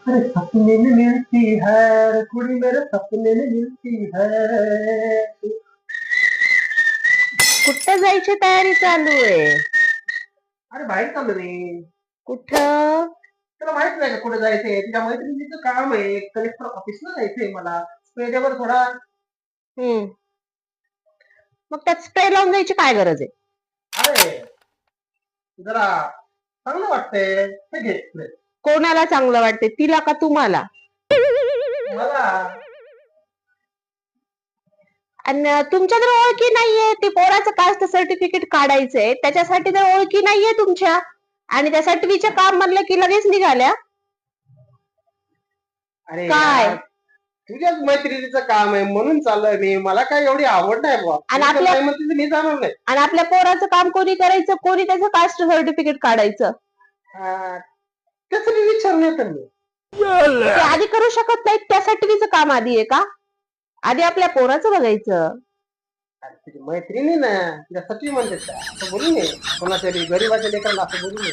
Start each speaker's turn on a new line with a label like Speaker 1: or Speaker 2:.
Speaker 1: मेरे सपने में मिलती है कुड़ी, मेरे सपने में मिलती है.
Speaker 2: कुठं जायची तयारी चालू आहे?
Speaker 1: अरे बाहेर चाललो रे.
Speaker 2: कुठं?
Speaker 1: तुला माहित नाही का कुठे जायचंय? तिच्या मैत्रिणीचं काम आहे, कलेक्टर ऑफिसला जायचंय मला. स्पेडेवर थोडा.
Speaker 2: हम्म. मग त्यात स्प्रे लावून जायची काय गरज आहे?
Speaker 1: अरे जरा चांगलं वाटतंय, हे घे spray.
Speaker 2: कोणाला चांगलं वाटते, तिला का तुम्हाला?
Speaker 1: मला.
Speaker 2: आणि तुमच्या जर ओळखी नाहीये, ते पोराचं कास्ट सर्टिफिकेट काढायचंय, त्याच्यासाठी जर ओळखी नाहीये तुमच्या आणि त्या सर्टिफिकेटचं काम म्हणलं की लगेच निघाल्या
Speaker 1: अरे
Speaker 2: काय?
Speaker 1: यार, तुझ्याच मैत्रिणीचं काम आहे म्हणून चाललोय मी. मला काय एवढी आवड नाही बुवा.
Speaker 2: आणि
Speaker 1: तुझं
Speaker 2: आपल्या
Speaker 1: नाही म्हणते तर मी जाणार नाही.
Speaker 2: आणि आपल्या पोराचं काम कोणी करायचं, कोणी त्याचं कास्ट सर्टिफिकेट काढायचं?
Speaker 1: हा, त्याचं मी विचारून येतो मी.
Speaker 2: ते आधी करू शकत नाहीत, त्यासाठी तिचं काम आधी आहे का? आधी आपल्या पोराचं बघायचं.
Speaker 1: अरे तुझी मैत्रिणी ना, त्यासाठी म्हणते का? असं बोलू नये कोणाच्या गरीबाच्या लेकरांना, असं बोलू नये.